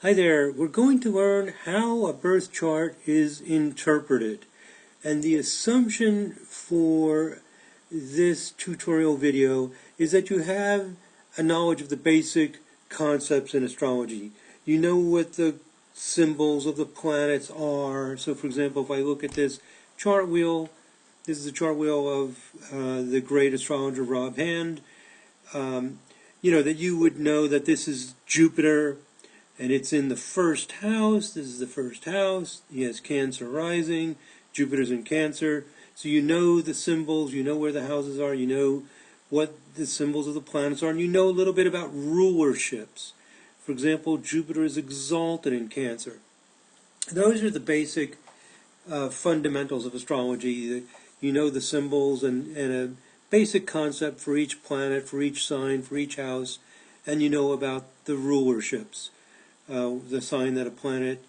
Hi there, we're going to learn how a birth chart is interpreted. And the assumption for this tutorial video is that you have a knowledge of the basic concepts in astrology. You know what the symbols of the planets are. So for example, if I look at this chart wheel, this is a chart wheel of the great astrologer Rob Hand. That you would know that this is Jupiter, and it's in the first house. This is the first house. He has Cancer rising. Jupiter's in Cancer. So you know the symbols, you know where the houses are, you know what the symbols of the planets are, and you know a little bit about rulerships. For example, Jupiter is exalted in Cancer. Those are the basic fundamentals of astrology. You know the symbols and a basic concept for each planet, for each sign, for each house, and you know about the rulerships. The sign that a planet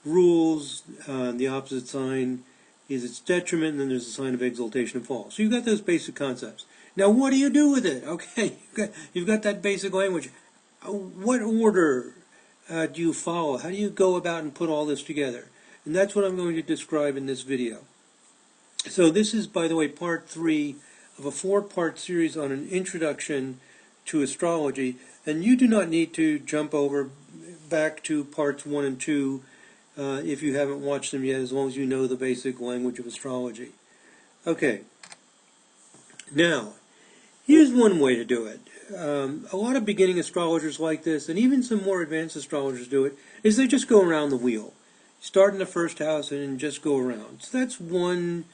rules, the opposite sign is its detriment, and then there's a sign of exaltation and fall. So you've got those basic concepts. Now what do you do with it? Okay, you've got that basic language. What order do you follow? How do you go about and put all this together? And that's what I'm going to describe in this video. So this is, by the way, part 3 of a 4-part series on an introduction to astrology, and you do not need to jump over back to parts 1 and 2 if you haven't watched them yet, as long as you know the basic language of astrology. Okay, now, here's one way to do it. A lot of beginning astrologers like this, and even some more advanced astrologers do it, is they just go around the wheel. Start in the first house and just go around. So that's one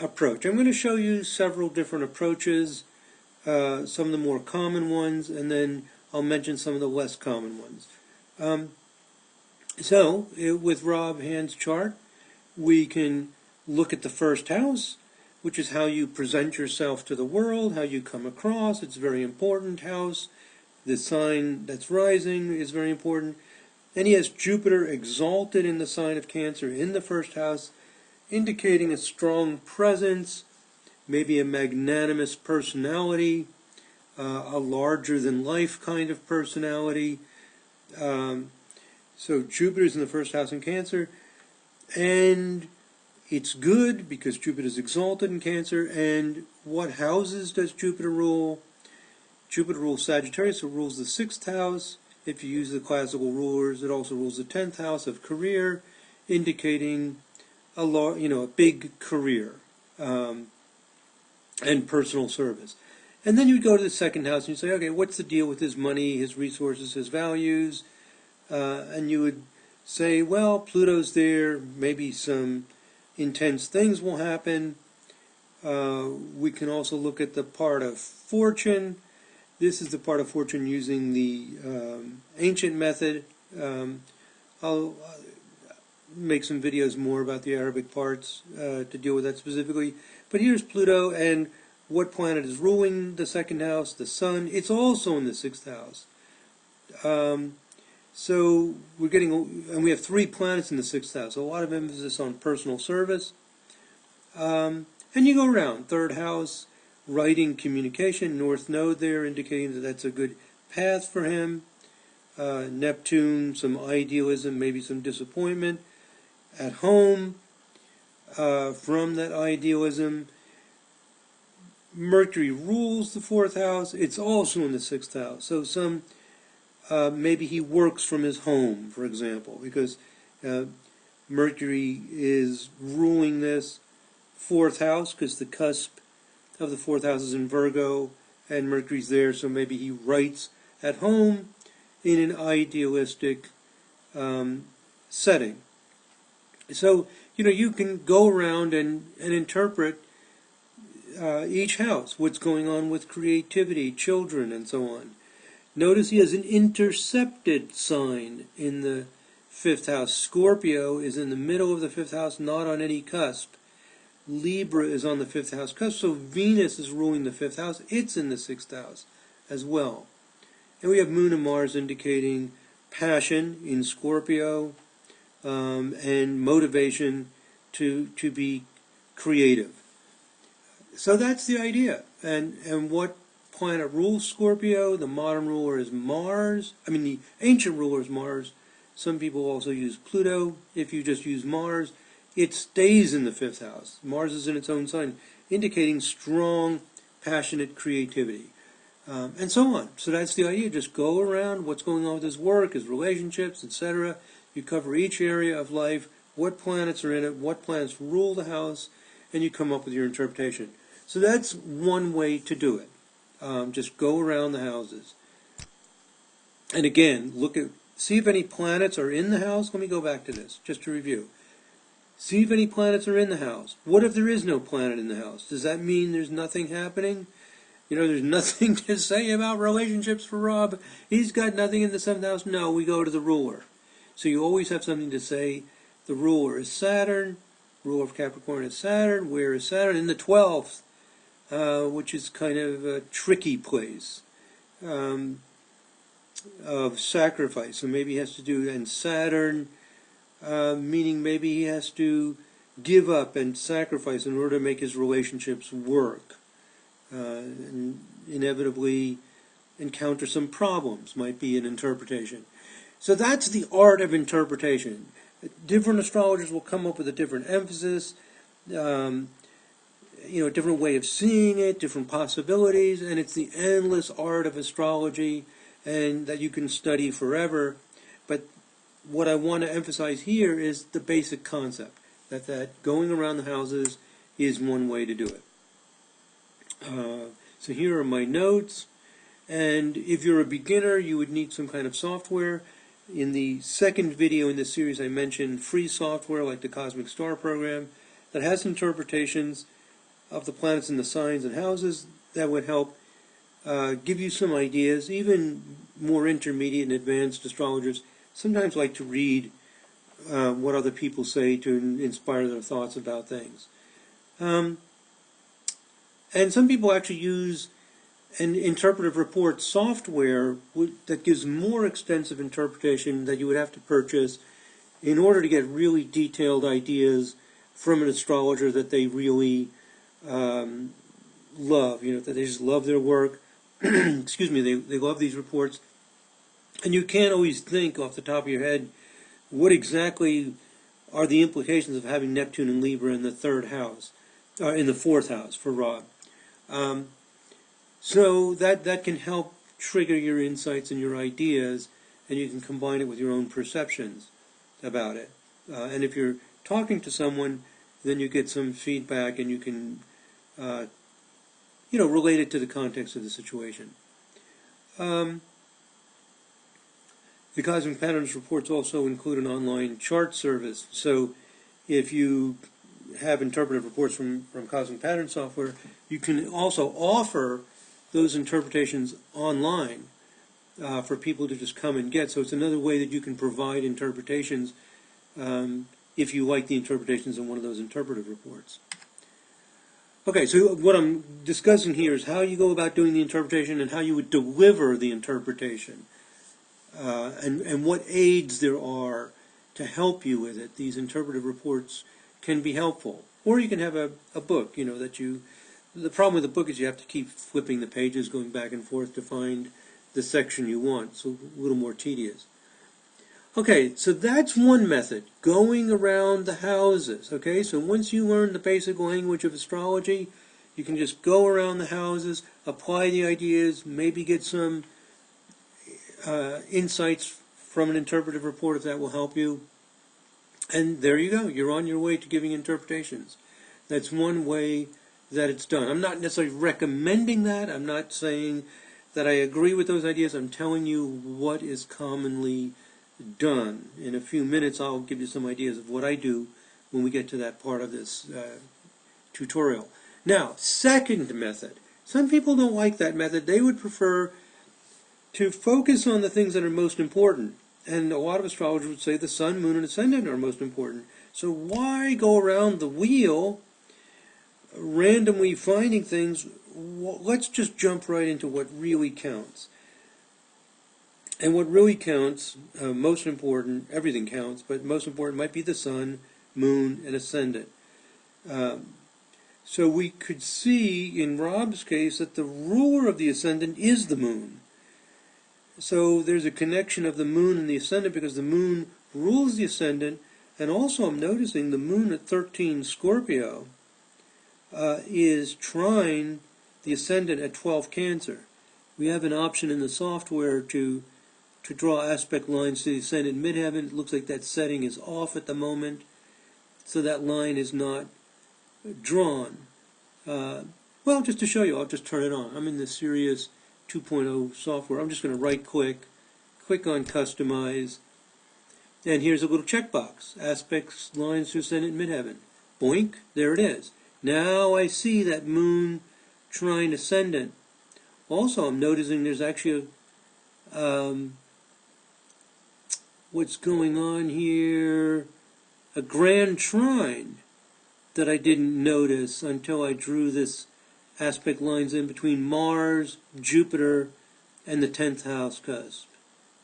approach. I'm going to show you several different approaches, some of the more common ones, and then I'll mention some of the less common ones. With Rob Hand's chart, we can look at the first house, which is how you present yourself to the world, how you come across. It's a very important house. The sign that's rising is very important. And he has Jupiter exalted in the sign of Cancer in the first house, indicating a strong presence, maybe a magnanimous personality, a larger-than-life kind of personality. So Jupiter's in the first house in Cancer, and it's good because Jupiter's exalted in Cancer. And what houses does Jupiter rule? Jupiter rules Sagittarius, so it rules the 6th house. If you use the classical rulers, it also rules the 10th house of career, indicating a big career and personal service. And then you go to the 2nd house and you say, okay, what's the deal with his money, his resources, his values? And you would say, well, Pluto's there, maybe some intense things will happen. We can also look at the part of fortune. This is the part of fortune using the ancient method. I'll make some videos more about the Arabic parts to deal with that specifically. But here's Pluto, and what planet is ruling the 2nd house? The Sun. It's also in the 6th house. So we're getting, and we have 3 planets in the 6th house. So a lot of emphasis on personal service. And you go around. 3rd house, writing, communication, North Node there, indicating that that's a good path for him. Neptune, some idealism, maybe some disappointment at home from that idealism. Mercury rules the 4th house. It's also in the 6th house. So maybe he works from his home, for example, because Mercury is ruling this 4th house, because the cusp of the 4th house is in Virgo, and Mercury's there, so maybe he writes at home in an idealistic setting. So, you can go around and interpret each house, what's going on with creativity, children, and so on. Notice he has an intercepted sign in the 5th house. Scorpio is in the middle of the 5th house, not on any cusp. Libra is on the 5th house cusp, so Venus is ruling the 5th house. It's in the 6th house as well. And we have Moon and Mars indicating passion in Scorpio and motivation to be creative. So that's the idea. And what planet rules Scorpio? The modern ruler is Mars. The ancient ruler is Mars. Some people also use Pluto. If you just use Mars, it stays in the 5th house. Mars is in its own sign, indicating strong, passionate creativity. And so on. So that's the idea. Just go around what's going on with his work, his relationships, etc. You cover each area of life, what planets are in it, what planets rule the house, and you come up with your interpretation. So that's one way to do it. Just go around the houses. And again, see if any planets are in the house. Let me go back to this, just to review. See if any planets are in the house. What if there is no planet in the house? Does that mean there's nothing happening? There's nothing to say about relationships for Rob. He's got nothing in the 7th house. No, we go to the ruler. So you always have something to say. The ruler is Saturn. Ruler of Capricorn is Saturn. Where is Saturn? In the 12th, which is kind of a tricky place of sacrifice. So maybe he has to do, and Saturn, meaning maybe he has to give up and sacrifice in order to make his relationships work. And inevitably encounter some problems, might be an interpretation. So that's the art of interpretation. Different astrologers will come up with a different emphasis, a different way of seeing it, different possibilities, and it's the endless art of astrology, and that you can study forever. But what I want to emphasize here is the basic concept, that going around the houses is one way to do it. So here are my notes, and if you're a beginner, you would need some kind of software. In the second video in this series, I mentioned free software like the Cosmic Star program that has interpretations of the planets and the signs and houses that would help give you some ideas. Even more intermediate and advanced astrologers sometimes like to read what other people say to inspire their thoughts about things. And some people actually use an interpretive report software that gives more extensive interpretation that you would have to purchase in order to get really detailed ideas from an astrologer that they really love, that they just love their work. Excuse me, they love these reports. And you can't always think off the top of your head what exactly are the implications of having Neptune and Libra in the 3rd house, or in the 4th house for Rob. So that can help trigger your insights and your ideas, and you can combine it with your own perceptions about it. And if you're talking to someone, then you get some feedback, and you can, relate it to the context of the situation. The Cosmic Patterns reports also include an online chart service. So if you have interpretive reports from Cosmic Pattern software, you can also offer those interpretations online for people to just come and get. So it's another way that you can provide interpretations if you like the interpretations in one of those interpretive reports. Okay, so what I'm discussing here is how you go about doing the interpretation and how you would deliver the interpretation, and what aids there are to help you with it. These interpretive reports can be helpful. Or you can have a book, the problem with the book is you have to keep flipping the pages, going back and forth to find the section you want. So a little more tedious. Okay, so that's one method, going around the houses. Okay, so once you learn the basic language of astrology, you can just go around the houses, apply the ideas, maybe get some insights from an interpretive report if that will help you. And there you go, you're on your way to giving interpretations. That's one way that it's done. I'm not necessarily recommending that. I'm not saying that I agree with those ideas. I'm telling you what is commonly done. In a few minutes I'll give you some ideas of what I do when we get to that part of this tutorial. Now, second method. Some people don't like that method. They would prefer to focus on the things that are most important. And a lot of astrologers would say the sun, moon, and ascendant are most important. So why go around the wheel randomly finding things? Let's just jump right into what really counts. And what really counts, most important, everything counts, but most important might be the sun, moon, and ascendant. So we could see in Rob's case that the ruler of the ascendant is the moon. So there's a connection of the moon and the ascendant because the moon rules the ascendant, and also I'm noticing the moon at 13 Scorpio is trine the ascendant at 12 Cancer. We have an option in the software to draw aspect lines to the ascendant midheaven. It looks like that setting is off at the moment, so that line is not drawn. Well, just to show you, I'll just turn it on. I'm in the Sirius 2.0 software. I'm just going to right-click, click on Customize, and here's a little checkbox, aspects lines to ascendant midheaven. Boink, there it is. Now I see that moon trine ascendant. Also, I'm noticing there's actually what's going on here, a grand trine that I didn't notice until I drew this aspect lines in between Mars, Jupiter, and the 10th house cusp.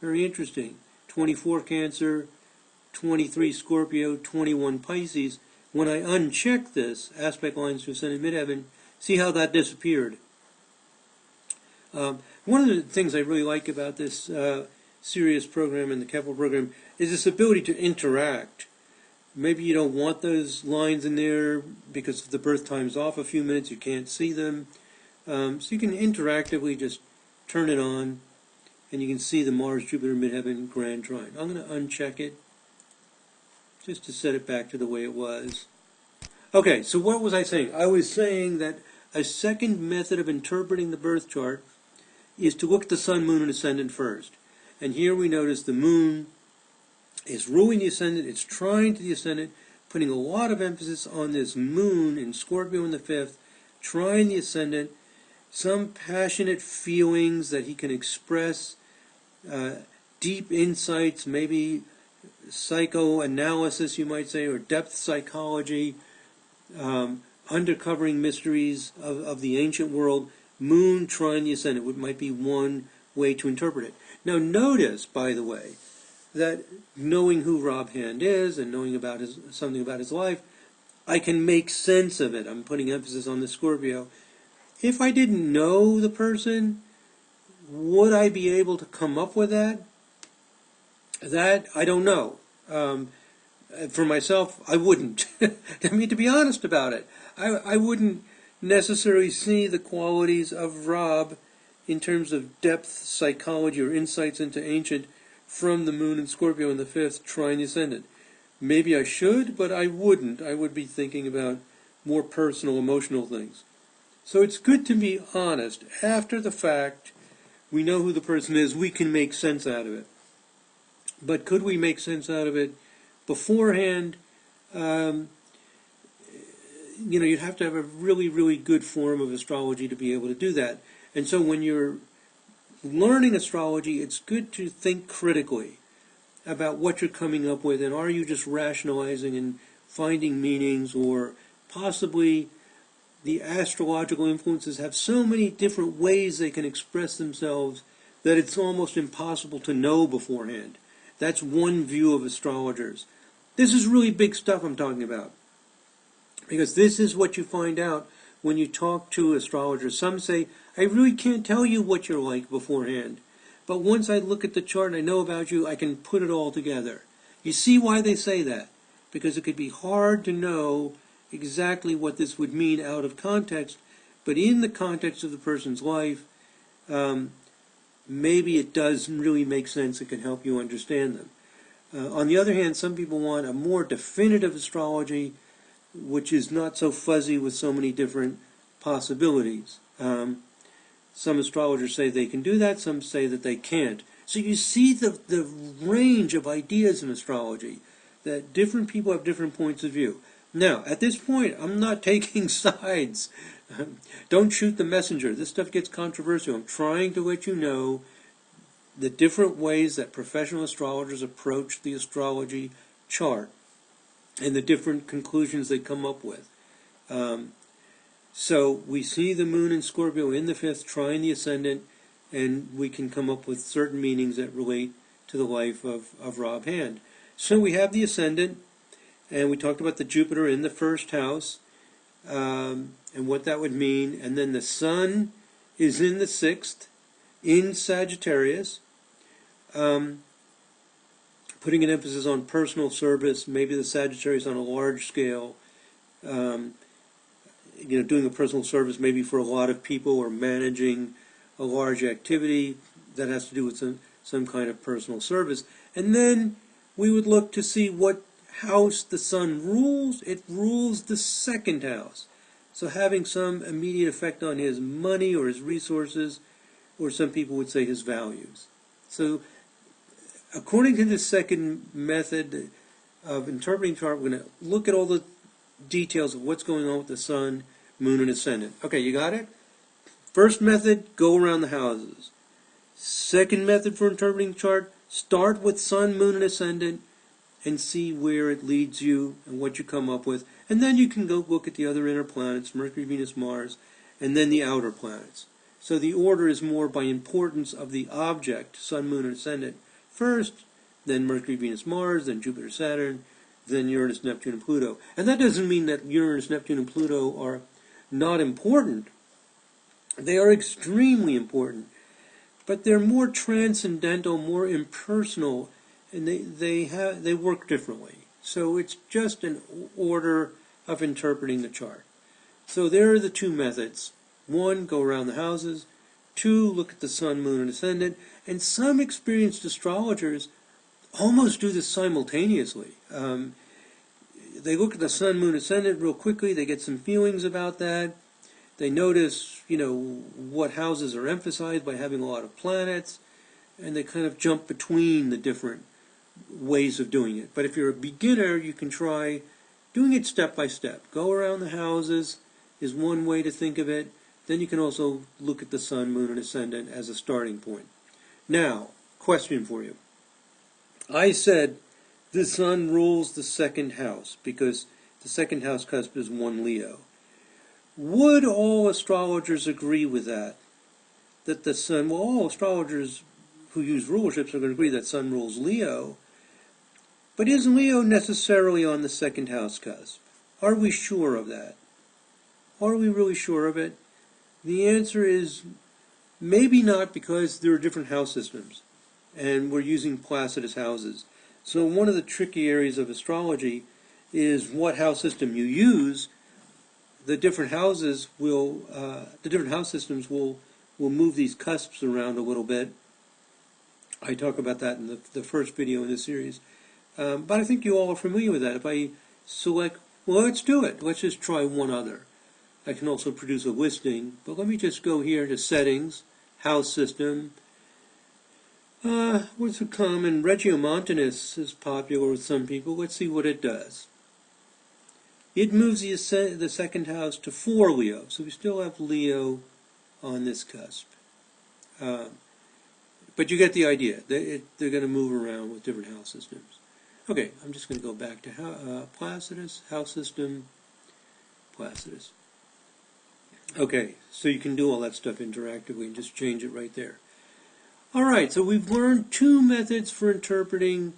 Very interesting. 24 Cancer, 23 Scorpio, 21 Pisces. When I uncheck this, aspect lines to ascendant midheaven, see how that disappeared. One of the things I really like about this Sirius program and the Kepler program is this ability to interact. Maybe you don't want those lines in there because if the birth time's off a few minutes, you can't see them. So you can interactively just turn it on, and you can see the Mars, Jupiter, midheaven, grand trine. I'm going to uncheck it just to set it back to the way it was. Okay, so what was I saying? I was saying that a second method of interpreting the birth chart is to look at the sun, moon, and ascendant first. And here we notice the moon is ruling the ascendant, it's trine to the ascendant, putting a lot of emphasis on this moon in Scorpio in the 5th, trine the ascendant, some passionate feelings that he can express, deep insights, maybe psychoanalysis, you might say, or depth psychology, uncovering mysteries of the ancient world. Moon trine the ascendant might be one way to interpret it. Now notice, by the way, that knowing who Rob Hand is and knowing about something about his life, I can make sense of it. I'm putting emphasis on the Scorpio. If I didn't know the person, would I be able to come up with that? That, I don't know. For myself, I wouldn't. I mean, to be honest about it, I wouldn't necessarily see the qualities of Rob in terms of depth psychology or insights into ancient from the moon in Scorpio in the 5th, trine the ascendant. Maybe I should, but I wouldn't. I would be thinking about more personal, emotional things. So it's good to be honest. After the fact, we know who the person is, we can make sense out of it. But could we make sense out of it beforehand? You'd have to have a really, really good form of astrology to be able to do that. And so when you're learning astrology, it's good to think critically about what you're coming up with, and are you just rationalizing and finding meanings, or possibly the astrological influences have so many different ways they can express themselves that it's almost impossible to know beforehand. That's one view of astrologers. This is really big stuff I'm talking about, because this is what you find out when you talk to astrologers. Some say, I really can't tell you what you're like beforehand, but once I look at the chart and I know about you, I can put it all together. You see why they say that? Because it could be hard to know exactly what this would mean out of context, but in the context of the person's life, maybe it does really make sense. It can help you understand them. On the other hand, some people want a more definitive astrology, which is not so fuzzy with so many different possibilities. Some astrologers say they can do that, some say that they can't. So you see the range of ideas in astrology, that different people have different points of view. Now, at this point, I'm not taking sides. Don't shoot the messenger. This stuff gets controversial. I'm trying to let you know the different ways that professional astrologers approach the astrology chart and the different conclusions they come up with. So we see the moon in Scorpio in the 5th, trine the ascendant, and we can come up with certain meanings that relate to the life of Rob Hand. So we have the ascendant, and we talked about the Jupiter in the 1st house, and what that would mean. And then the sun is in the 6th, in Sagittarius. putting an emphasis on personal service, maybe the Sagittarius on a large scale, doing a personal service maybe for a lot of people or managing a large activity that has to do with some kind of personal service. And then we would look to see what house the sun rules. It rules the second house. So having some immediate effect on his money or his resources, or some people would say his values. So according to this second method of interpreting chart, we're going to look at all the details of what's going on with the sun, moon, and ascendant. Okay, you got it? First method, go around the houses. Second method for interpreting the chart, start with sun, moon, and ascendant and see where it leads you and what you come up with. And then you can go look at the other inner planets, Mercury, Venus, Mars, and then the outer planets. So the order is more by importance of the object, sun, moon, and ascendant, first, then Mercury, Venus, Mars, then Jupiter, Saturn, then Uranus, Neptune, and Pluto. And that doesn't mean that Uranus, Neptune, and Pluto are not important. They are extremely important, but they're more transcendental, more impersonal, and they work differently. So it's just an order of interpreting the chart. So there are the two methods. One, go around the houses. Two, look at the sun, moon, and ascendant. And some experienced astrologers almost do this simultaneously. They look at the sun, moon, ascendant real quickly. They get some feelings about that. They notice, what houses are emphasized by having a lot of planets. And they kind of jump between the different ways of doing it. But if you're a beginner, you can try doing it step by step. Go around the houses is one way to think of it. Then you can also look at the sun, moon, and ascendant as a starting point. Now, question for you. I said the sun rules the second house because the second house cusp is 1 Leo. Would all astrologers agree with that? That the sun, well, all astrologers who use rulerships are going to agree that sun rules Leo. But is Leo necessarily on the second house cusp? Are we sure of that? Are we really sure of it? The answer is maybe not, because there are different house systems, and we're using Placidus houses. So one of the tricky areas of astrology is what house system you use. The different houses will, the different house systems will move these cusps around a little bit. I talk about that in the first video in this series. But I think you all are familiar with that. If I select, well, let's do it. Let's just try one other. I can also produce a listing, but let me just go here to Settings, House System. What's a common? Regiomontanus is popular with some people. Let's see what it does. It moves the second house to 4 Leo, so we still have Leo on this cusp. But you get the idea. They're going to move around with different house systems. Okay, I'm just going to go back to Placidus, house system, Placidus. Okay, so you can do all that stuff interactively and just change it right there. All right, so we've learned two methods for interpreting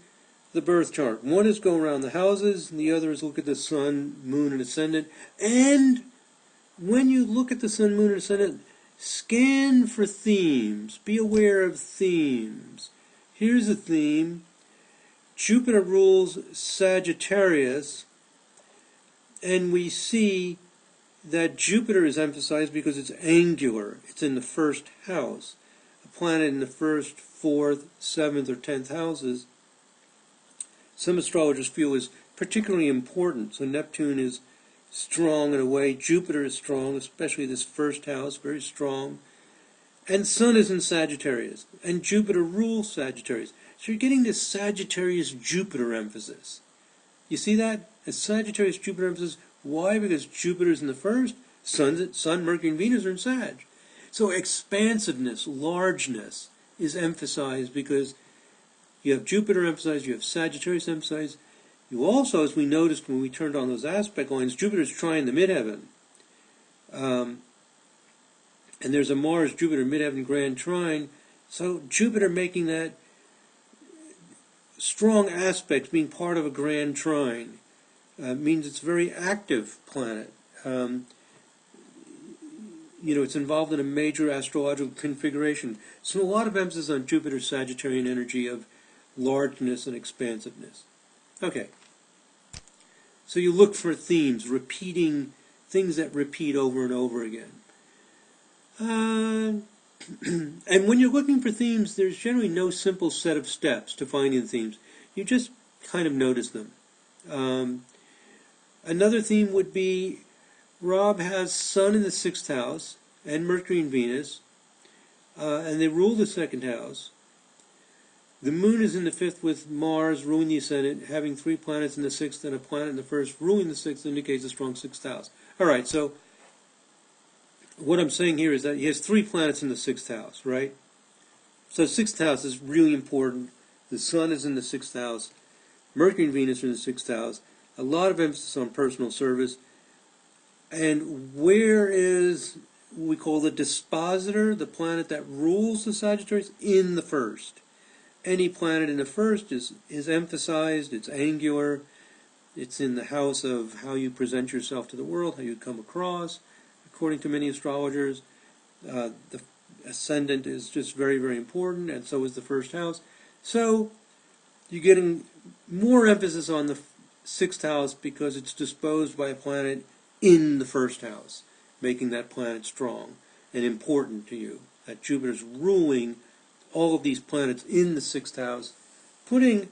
the birth chart. One is go around the houses, and the other is look at the sun, moon, and ascendant. And when you look at the sun, moon, and ascendant, scan for themes. Be aware of themes. Here's a theme. Jupiter rules Sagittarius, and we see that Jupiter is emphasized because it's angular. It's in the first house. A planet in the first, fourth, seventh, or 10th houses, some astrologers feel is particularly important. So Neptune is strong in a way. Jupiter is strong, especially this first house, very strong. And Sun is in Sagittarius. And Jupiter rules Sagittarius. So you're getting this Sagittarius-Jupiter emphasis. You see that? A Sagittarius-Jupiter emphasis. Why? Because Jupiter is in the first, Sun, Mercury, and Venus are in Sag. So expansiveness, largeness is emphasized because you have Jupiter emphasized, you have Sagittarius emphasized. You also, as we noticed when we turned on those aspect lines, Jupiter's trying the midheaven. And there's a Mars-Jupiter midheaven grand trine. So Jupiter making that strong aspect, being part of a grand trine, means it's a very active planet. It's involved in a major astrological configuration. So a lot of emphasis on Jupiter's Sagittarian energy of largeness and expansiveness. Okay. So you look for themes, repeating things that repeat over and over again. And when you're looking for themes, there's generally no simple set of steps to finding themes. You just kind of notice them. Another theme would be Rob has Sun in the 6th house and Mercury and Venus, and they rule the 2nd house. The Moon is in the 5th with Mars ruling the ascendant, having 3 planets in the 6th and a planet in the 1st ruling the 6th indicates a strong 6th house. All right, so what I'm saying here is that he has 3 planets in the 6th house, right? So 6th house is really important. The Sun is in the 6th house. Mercury and Venus are in the 6th house. A lot of emphasis on personal service. And where is, we call the dispositor, the planet that rules the Sagittarius? In the 1st. Any planet in the 1st is emphasized, it's angular, it's in the house of how you present yourself to the world, how you come across. According to many astrologers, the ascendant is just very, very important, and so is the 1st house. So you're getting more emphasis on the 6th house because it's disposed by a planet in the 1st house, making that planet strong and important to you. That Jupiter's ruling all of these planets in the 6th house, putting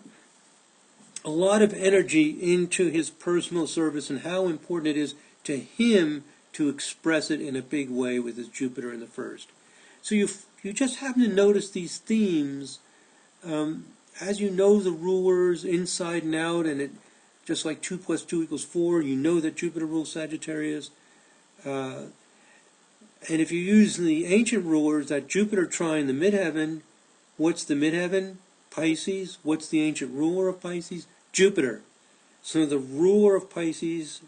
a lot of energy into his personal service and how important it is to him to express it in a big way with his Jupiter in the 1st. So you just happen to notice these themes as you know the rulers inside and out, and it just like 2 + 2 = 4, you know that Jupiter rules Sagittarius. And if you use the ancient rulers, that Jupiter trine the midheaven, what's the midheaven? Pisces. What's the ancient ruler of Pisces? Jupiter. So the ruler of Pisces,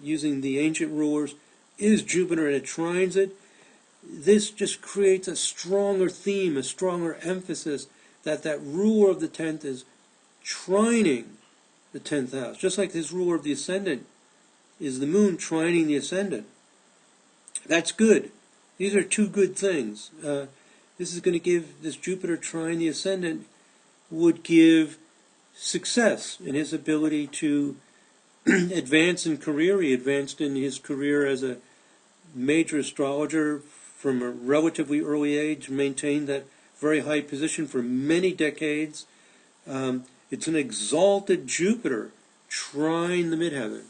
using the ancient rulers, is Jupiter, and it trines it. This just creates a stronger theme, a stronger emphasis that ruler of the 10th is trining the 10th house. Just like this ruler of the ascendant is the moon trining the ascendant. That's good. These are 2 good things. This is going to give, this Jupiter trine the ascendant would give success in his ability to advance in career. He advanced in his career as a major astrologer from a relatively early age, maintained that very high position for many decades. It's an exalted Jupiter trine the midheaven.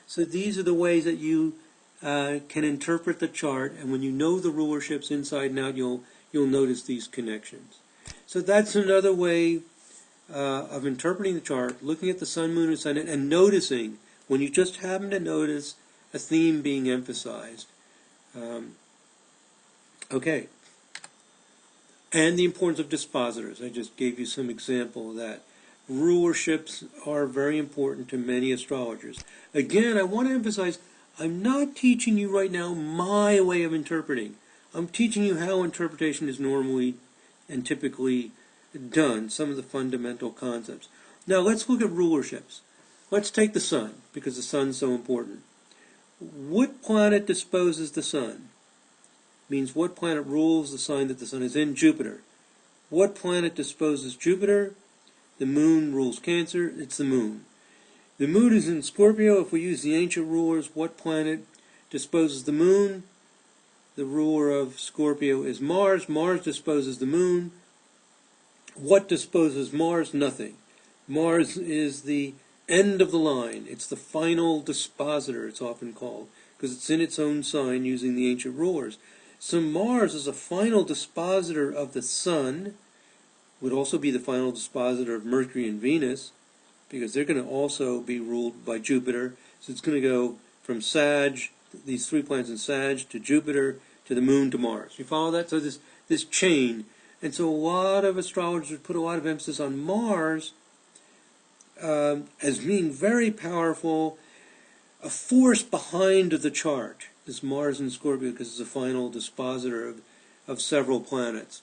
So these are the ways that you can interpret the chart, and when you know the rulerships inside and out, you'll notice these connections. So that's another way of interpreting the chart, looking at the Sun, Moon, and Ascendant, and noticing, when you just happen to notice a theme being emphasized. Okay. And the importance of dispositors. I just gave you some example of that. Rulerships are very important to many astrologers. Again, I want to emphasize, I'm not teaching you right now my way of interpreting. I'm teaching you how interpretation is normally and typically done, some of the fundamental concepts. Now let's look at rulerships. Let's take the Sun, because the Sun's so important. What planet disposes the Sun? Means what planet rules the sign that the Sun is in? Jupiter. What planet disposes Jupiter? The Moon rules Cancer. It's the Moon. The Moon is in Scorpio. If we use the ancient rulers, what planet disposes the Moon? The ruler of Scorpio is Mars. Mars disposes the Moon. What disposes Mars? Nothing. Mars is the end of the line. It's the final dispositor, it's often called, because it's in its own sign using the ancient rulers. So Mars is a final dispositor of the Sun, would also be the final dispositor of Mercury and Venus, because they're going to also be ruled by Jupiter. So it's going to go from Sag, these 3 planets in Sag, to Jupiter, to the Moon, to Mars. You follow that? So this chain. And so a lot of astrologers put a lot of emphasis on Mars as being very powerful, a force behind the chart. This Mars in Scorpio, because it's a final dispositor of several planets.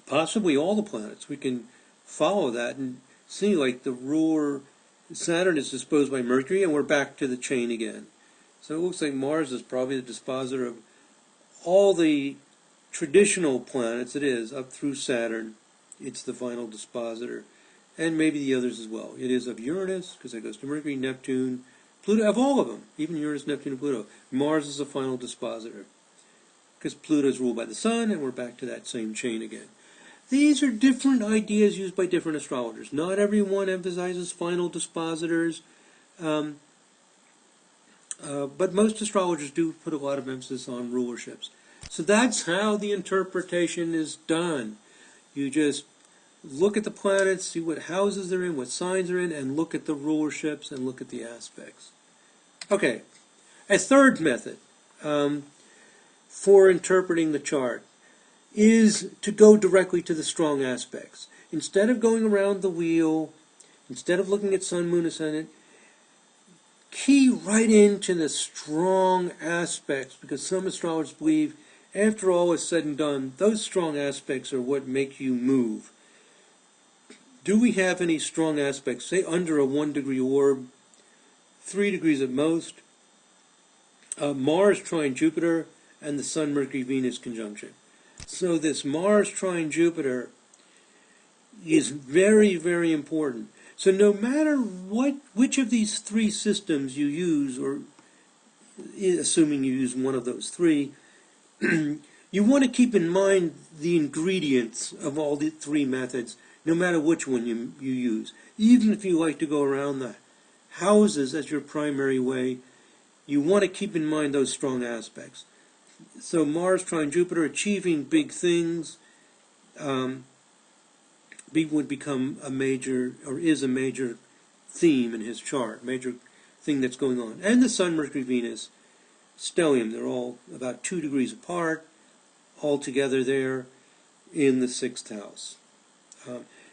Possibly all the planets. We can follow that and see, like, the ruler Saturn is disposed by Mercury, and we're back to the chain again. So it looks like Mars is probably the dispositor of all the traditional planets, it is, up through Saturn. it's the final dispositor. And maybe the others as well. It is of Uranus, because that goes to Mercury, Neptune, Pluto, of all of them, even Uranus, Neptune, and Pluto. Mars is the final dispositor, because Pluto is ruled by the Sun, and we're back to that same chain again. These are different ideas used by different astrologers. Not everyone emphasizes final dispositors, but most astrologers do put a lot of emphasis on rulerships. So that's how the interpretation is done. You just look at the planets, see what houses they're in, what signs they're in, and look at the rulerships and look at the aspects. Okay, a third method for interpreting the chart is to go directly to the strong aspects. Instead of going around the wheel, instead of looking at Sun, Moon, Ascendant, key right into the strong aspects, because some astrologers believe, after all is said and done, those strong aspects are what make you move. Do we have any strong aspects, say under a 1-degree orb, 3 degrees at most, Mars trine Jupiter, and the Sun, Mercury, Venus conjunction? So this Mars trine Jupiter is very, very important. So no matter which of these three systems you use, or assuming you use one of those three, you want to keep in mind the ingredients of all the three methods, no matter which one you use. Even if you like to go around the houses as your primary way, you want to keep in mind those strong aspects. So Mars trine Jupiter, achieving big things, would become a major, or is a major theme in his chart, major thing that's going on. And the Sun, Mercury, Venus, stellium, they're all about 2 degrees apart, all together there in the 6th house.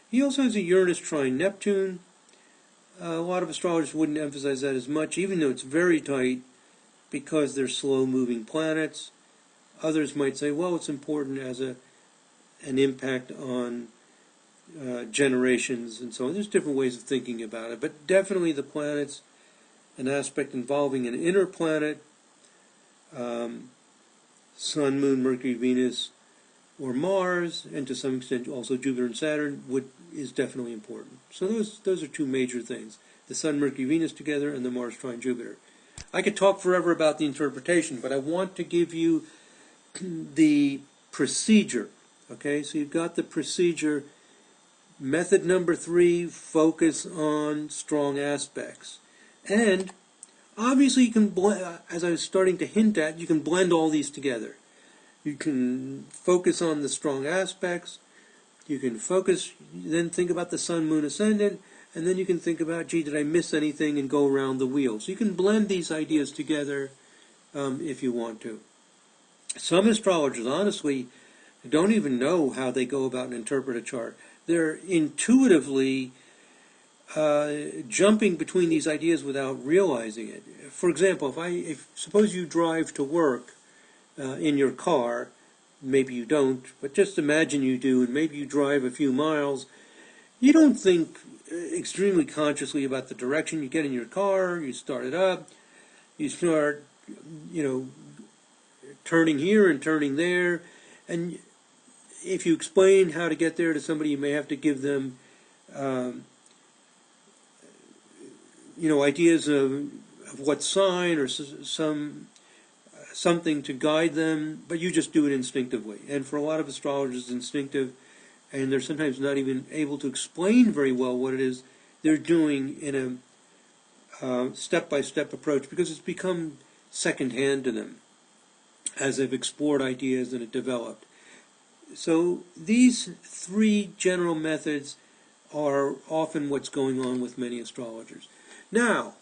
He also has a Uranus trine Neptune. A lot of astrologers wouldn't emphasize that as much, even though it's very tight, because they're slow-moving planets. Others might say, well, it's important as an impact on generations and so on. There's different ways of thinking about it, but definitely the planets, an aspect involving an inner planet, Sun, Moon, Mercury, Venus, or Mars, and to some extent also Jupiter and Saturn, is definitely important. So those are two major things: the Sun, Mercury, Venus together, and the Mars trine Jupiter. I could talk forever about the interpretation, but I want to give you the procedure. Okay, so you've got the procedure. Method number 3, focus on strong aspects. And obviously you can blend, as I was starting to hint at, you can blend all these together. You can focus on the strong aspects, you can focus, then think about the Sun, Moon, Ascendant, and then you can think about, gee, did I miss anything, and go around the wheel. So you can blend these ideas together if you want to. Some astrologers, honestly, don't even know how they go about and interpret a chart. They're intuitively jumping between these ideas without realizing it. For example, if suppose you drive to work in your car, maybe you don't, but just imagine you do, and maybe you drive a few miles. You don't think extremely consciously about the direction. You get in your car, you start it up, you start, turning here and turning there, and if you explain how to get there to somebody, you may have to give them, ideas of what sign or something to guide them, but you just do it instinctively. And for a lot of astrologers, it's instinctive, and they're sometimes not even able to explain very well what it is they're doing in a step-by-step approach, because it's become second-hand to them as they've explored ideas and it developed. So these 3 general methods are often what's going on with many astrologers. Now,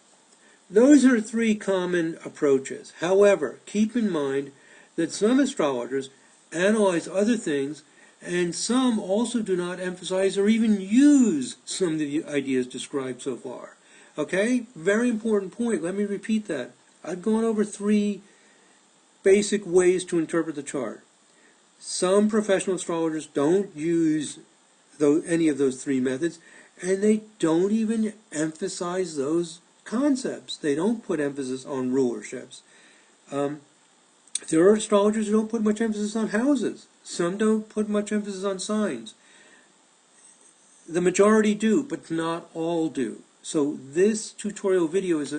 those are 3 common approaches. However, keep in mind that some astrologers analyze other things, and some also do not emphasize or even use some of the ideas described so far. Okay? Very important point. Let me repeat that. I've gone over 3 basic ways to interpret the chart. Some professional astrologers don't use any of those 3 methods, and they don't even emphasize those concepts. They don't put emphasis on rulerships. There are astrologers who don't put much emphasis on houses. Some don't put much emphasis on signs. the majority do, but not all do. So this tutorial video is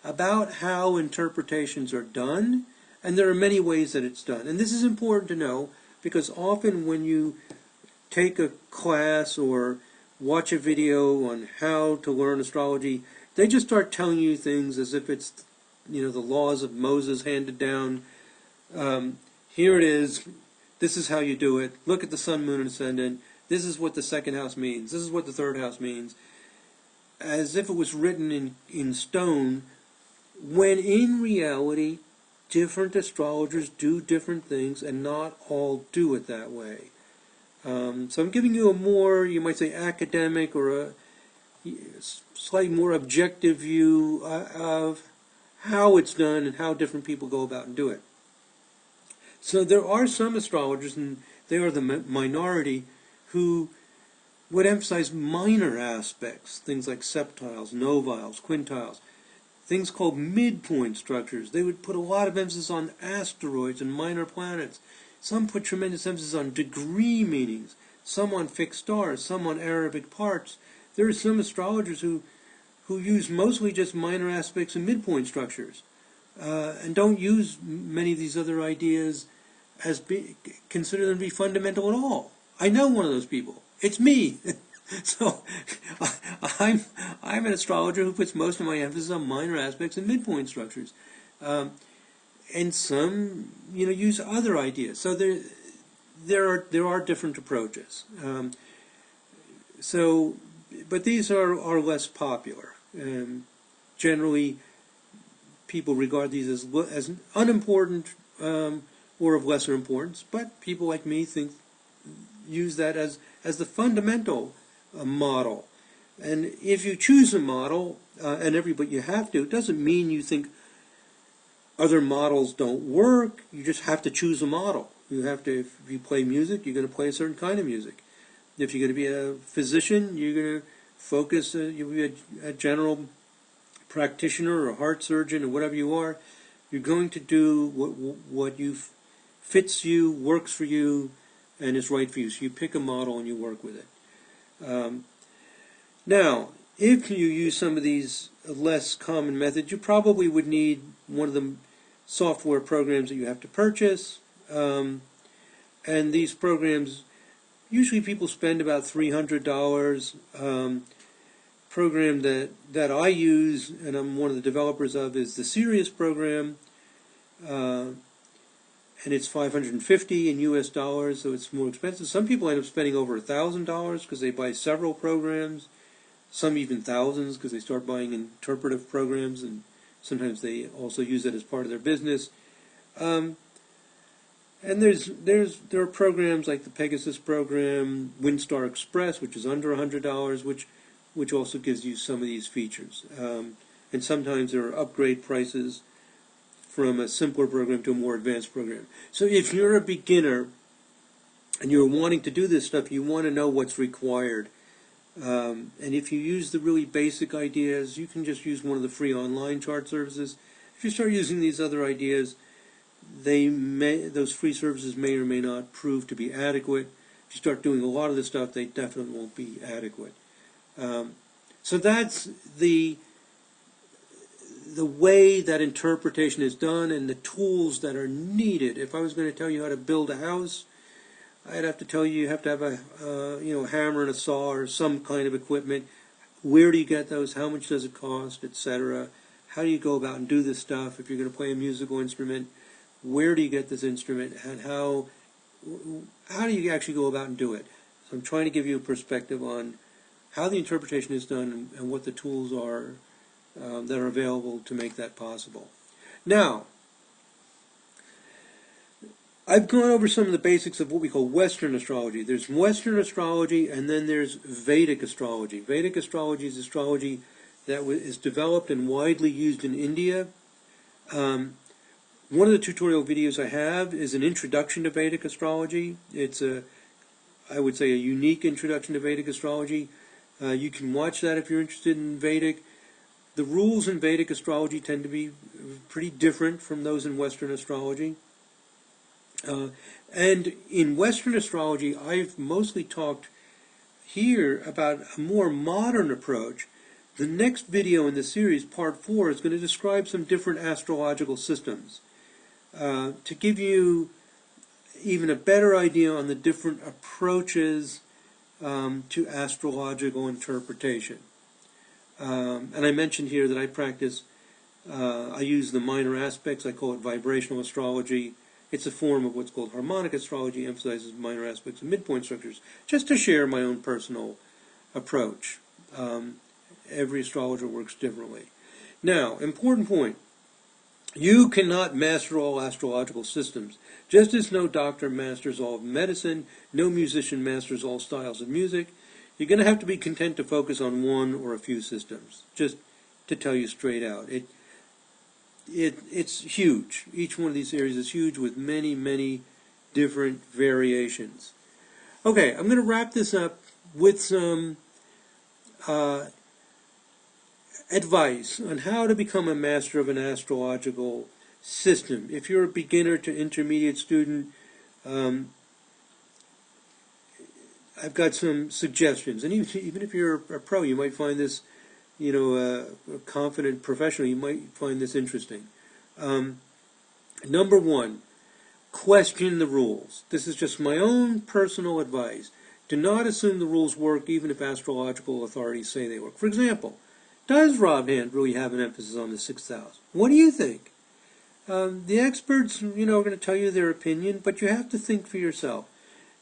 about how interpretations are done, and there are many ways that it's done. And this is important to know because often when you take a class or watch a video on how to learn astrology, they just start telling you things as if it's, the laws of Moses handed down. Here it is. This is how you do it. Look at the sun, moon, and ascendant. This is what the second house means. This is what the third house means. As if it was written in stone, when in reality, different astrologers do different things, and not all do it that way. So I'm giving you a more, you might say, academic or a slightly more objective view of how it's done and how different people go about and do it. So there are some astrologers, and they are the minority, who would emphasize minor aspects, things like septiles, noviles, quintiles, things called midpoint structures. They would put a lot of emphasis on asteroids and minor planets. Some put tremendous emphasis on degree meanings, some on fixed stars, some on Arabic parts. There are some astrologers who use mostly just minor aspects and midpoint structures, and don't use many of these other ideas as consider them to be fundamental at all. I know one of those people. It's me. So I'm an astrologer who puts most of my emphasis on minor aspects and midpoint structures, and some use other ideas. So there are different approaches. But these are less popular. Generally, people regard these as unimportant or of lesser importance. But people like me use that as the fundamental model. And if you choose a model, but you have to, it doesn't mean you think other models don't work. You just have to choose a model. You have to, if you play music, you're going to play a certain kind of music. If you're going to be a physician, you're going to focus, you'll be a general practitioner or a heart surgeon or whatever you are. You're going to do what fits you, works for you, and is right for you. So you pick a model and you work with it. Now, if you use some of these less common methods, you probably would need one of the software programs that you have to purchase. And these programs, usually people spend about $300. Program that I use, and I'm one of the developers of, is the Sirius program. And it's $550 in US dollars, so it's more expensive. Some people end up spending over $1,000 because they buy several programs, some even thousands because they start buying interpretive programs, and sometimes they also use it as part of their business. And there are programs like the Pegasus program, WinStar Express, which is under $100, which also gives you some of these features. And sometimes there are upgrade prices from a simpler program to a more advanced program. So if you're a beginner and you're wanting to do this stuff, you want to know what's required. And if you use the really basic ideas, you can just use one of the free online chart services. If you start using these other ideas, those free services may or may not prove to be adequate. If you start doing a lot of this stuff, they definitely won't be adequate. So that's the way that interpretation is done and the tools that are needed. If I was going to tell you how to build a house, I'd have to tell you have to have a hammer and a saw or some kind of equipment. Where do you get those? How much does it cost, etc.? How do you go about and do this stuff? If you're going to play a musical instrument, where do you get this instrument, and how do you actually go about and do it? So I'm trying to give you a perspective on how the interpretation is done and what the tools are that are available to make that possible. Now, I've gone over some of the basics of what we call Western astrology. There's Western astrology, and then there's Vedic astrology. Vedic astrology is astrology that is developed and widely used in India. One of the tutorial videos I have is an introduction to Vedic astrology. It's I would say, a unique introduction to Vedic astrology. You can watch that if you're interested in Vedic. The rules in Vedic astrology tend to be pretty different from those in Western astrology. And in Western astrology, I've mostly talked hear about a more modern approach, the next video in the series, part 4, is going to describe some different astrological systems to give you even a better idea on the different approaches to astrological interpretation. And I mentioned here that I use the minor aspects. I call it vibrational astrology. It's a form of what's called harmonic astrology, emphasizes minor aspects of midpoint structures, just to share my own personal approach. Every astrologer works differently. Now, important point. You cannot master all astrological systems. Just as no doctor masters all of medicine, no musician masters all styles of music, you're going to have to be content to focus on one or a few systems, just to tell you straight out. It's huge. Each one of these areas is huge with many, many different variations. Okay, I'm going to wrap this up with some advice on how to become a master of an astrological system. If you're a beginner to intermediate student, I've got some suggestions. And even if you're a pro, you might find this, a confident professional, you might find this interesting. Number 1, question the rules. This is just my own personal advice. Do not assume the rules work even if astrological authorities say they work. For example, does Rob Hand really have an emphasis on the 6th house? What do you think? The experts, are going to tell you their opinion, but you have to think for yourself.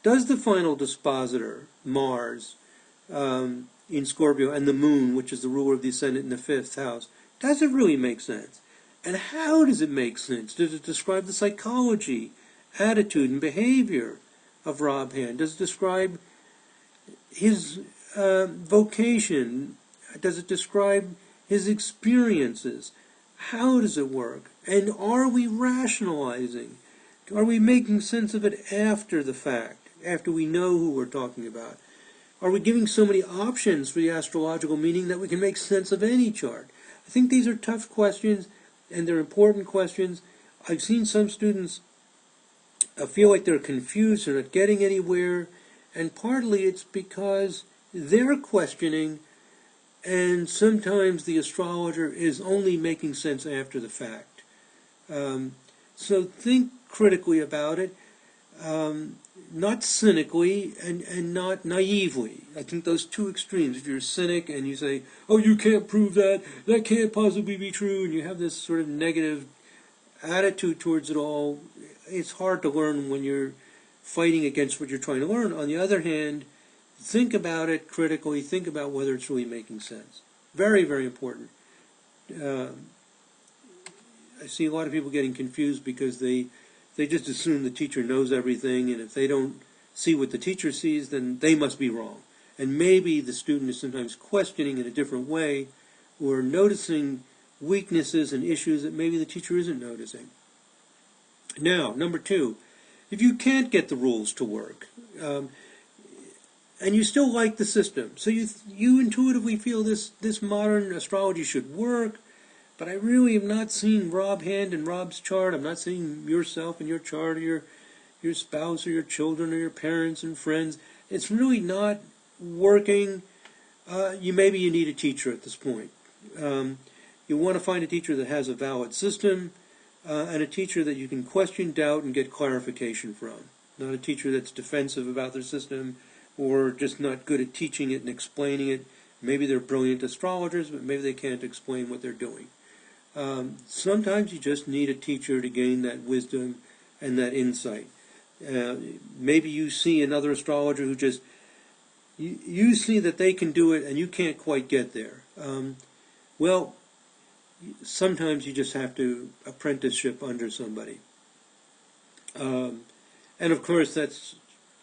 Does the final dispositor, Mars, in Scorpio, and the Moon, which is the ruler of the ascendant in the 5th house, does it really make sense? And how does it make sense? Does it describe the psychology, attitude, and behavior of Rob Hand? Does it describe his vocation? Does it describe his experiences? How does it work? And are we rationalizing? Are we making sense of it after the fact, after we know who we're talking about? Are we giving so many options for the astrological meaning that we can make sense of any chart? I think these are tough questions, and they're important questions. I've seen some students feel like they're confused, they're not getting anywhere, and partly it's because they're questioning, and sometimes the astrologer is only making sense after the fact. So think critically about it, not cynically and not naively. I think those two extremes, if you're a cynic and you say, oh, you can't prove that, that can't possibly be true, and you have this sort of negative attitude towards it all, it's hard to learn when you're fighting against what you're trying to learn. On the other hand, think about it critically, think about whether it's really making sense. Very, very important. I see a lot of people getting confused because they just assume the teacher knows everything, and if they don't see what the teacher sees, then they must be wrong. And maybe the student is sometimes questioning in a different way, or noticing weaknesses and issues that maybe the teacher isn't noticing. Now, number 2, if you can't get the rules to work, and you still like the system, so you intuitively feel this modern astrology should work, but I really am not seeing Rob Hand and Rob's chart. I'm not seeing yourself and your chart, or your spouse, or your children, or your parents and friends. It's really not working. Maybe you need a teacher at this point. You want to find a teacher that has a valid system, and a teacher that you can question, doubt, and get clarification from. Not a teacher that's defensive about their system, or just not good at teaching it and explaining it. Maybe they're brilliant astrologers, but maybe they can't explain what they're doing. Sometimes you just need a teacher to gain that wisdom and that insight. Maybe you see another astrologer who just, you see that they can do it and you can't quite get there. Well, sometimes you just have to apprenticeship under somebody. And of course that's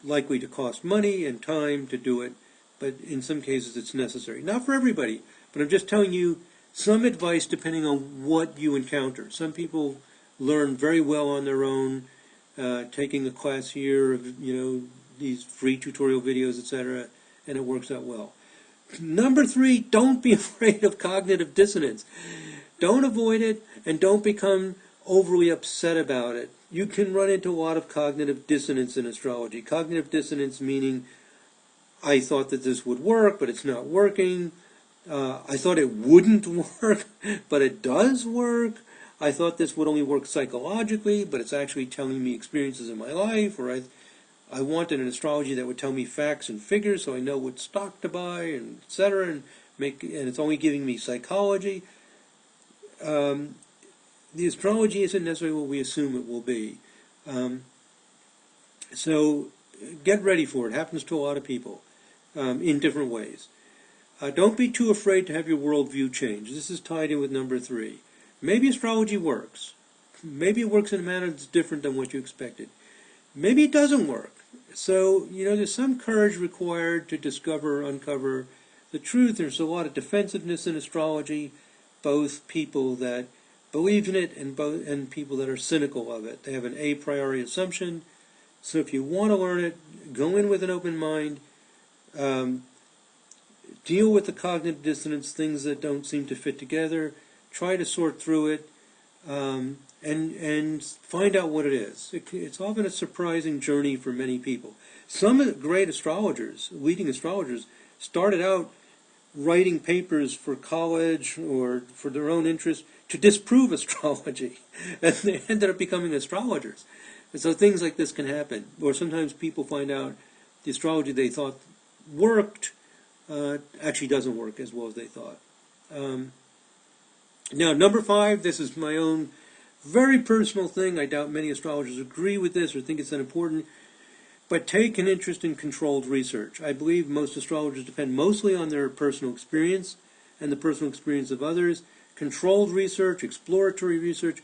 likely to cost money and time to do it, but in some cases it's necessary. Not for everybody, but I'm just telling you some advice depending on what you encounter. Some people learn very well on their own, taking a class here of, these free tutorial videos, etc., and it works out well. Number 3, don't be afraid of cognitive dissonance. Don't avoid it, and don't become overly upset about it. You can run into a lot of cognitive dissonance in astrology. Cognitive dissonance meaning, I thought that this would work, but it's not working. I thought it wouldn't work, but it does work. I thought this would only work psychologically, but it's actually telling me experiences in my life. Or I wanted an astrology that would tell me facts and figures so I know what stock to buy, and etc. And it's only giving me psychology. The astrology isn't necessarily what we assume it will be. So get ready for it. It happens to a lot of people in different ways. Don't be too afraid to have your worldview change. This is tied in with number 3. Maybe astrology works. Maybe it works in a manner that's different than what you expected. Maybe it doesn't work. So, there's some courage required to uncover the truth. There's a lot of defensiveness in astrology, both people that believe in it and people that are cynical of it. They have an a priori assumption. So if you want to learn it, go in with an open mind. Deal with the cognitive dissonance, things that don't seem to fit together. Try to sort through it, and find out what it is. It's often a surprising journey for many people. Some great astrologers, leading astrologers, started out writing papers for college or for their own interest to disprove astrology, and they ended up becoming astrologers. And so things like this can happen. Or sometimes people find out the astrology they thought worked actually doesn't work as well as they thought. Now, number 5, this is my own very personal thing. I doubt many astrologers agree with this or think it's that important. But take an interest in controlled research. I believe most astrologers depend mostly on their personal experience and the personal experience of others. Controlled research, exploratory research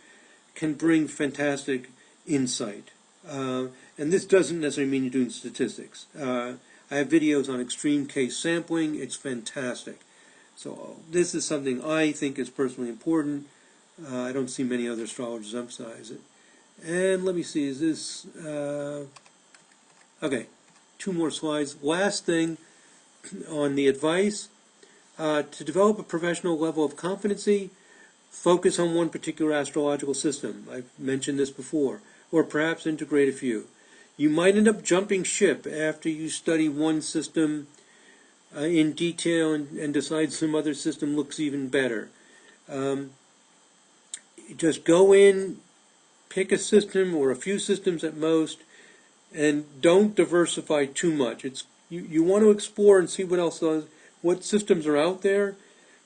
can bring fantastic insight. And this doesn't necessarily mean you're doing statistics. I have videos on extreme case sampling. It's fantastic. So this is something I think is personally important. I don't see many other astrologers emphasize it. And let me see, is this... okay, 2 more slides. Last thing on the advice. To develop a professional level of competency, focus on one particular astrological system. I've mentioned this before. Or perhaps integrate a few. You might end up jumping ship after you study one system in detail and decide some other system looks even better. Just go in, pick a system or a few systems at most, and don't diversify too much. You want to explore and see what systems are out there,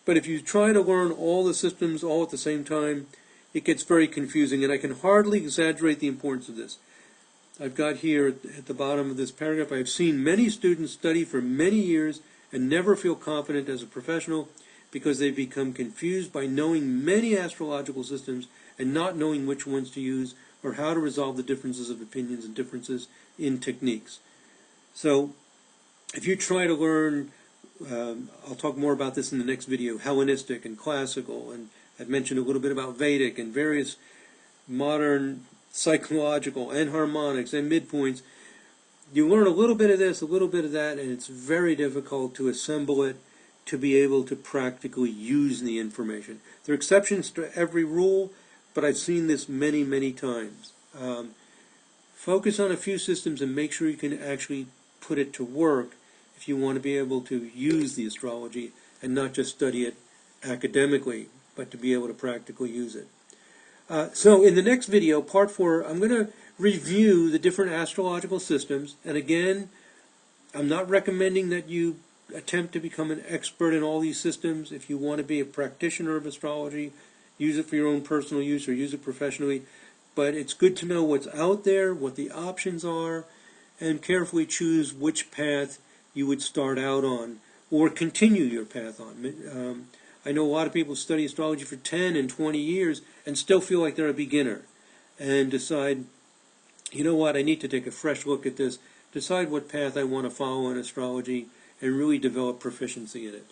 but if you try to learn all the systems all at the same time, it gets very confusing, and I can hardly exaggerate the importance of this. I've got here at the bottom of this paragraph, I've seen many students study for many years and never feel confident as a professional because they become confused by knowing many astrological systems and not knowing which ones to use or how to resolve the differences of opinions and differences in techniques. So if you try to learn, I'll talk more about this in the next video, Hellenistic and classical, and I've mentioned a little bit about Vedic and various modern psychological and harmonics and midpoints. You learn a little bit of this, a little bit of that, and it's very difficult to assemble it to be able to practically use the information. There are exceptions to every rule, but I've seen this many, many times. Focus on a few systems and make sure you can actually put it to work if you want to be able to use the astrology and not just study it academically, but to be able to practically use it. So in the next video, part 4, I'm going to review the different astrological systems. And again, I'm not recommending that you attempt to become an expert in all these systems. If you want to be a practitioner of astrology, use it for your own personal use or use it professionally. But it's good to know what's out there, what the options are, and carefully choose which path you would start out on or continue your path on. I know a lot of people study astrology for 10 and 20 years and still feel like they're a beginner and decide, you know what, I need to take a fresh look at this, decide what path I want to follow in astrology, and really develop proficiency in it.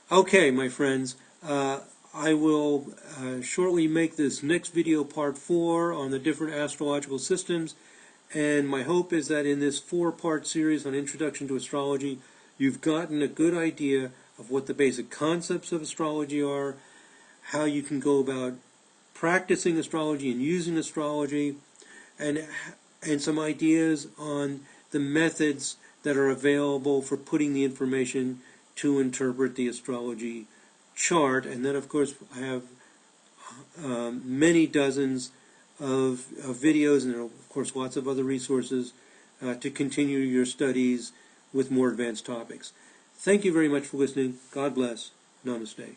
Okay, my friends, I will shortly make this next video part 4 on the different astrological systems, and my hope is that in this 4-part series on Introduction to Astrology, you've gotten a good idea of what the basic concepts of astrology are, how you can go about practicing astrology and using astrology, and some ideas on the methods that are available for putting the information to interpret the astrology chart. And then, of course, I have many dozens of videos, and of course lots of other resources to continue your studies with more advanced topics. Thank you very much for listening. God bless. Namaste.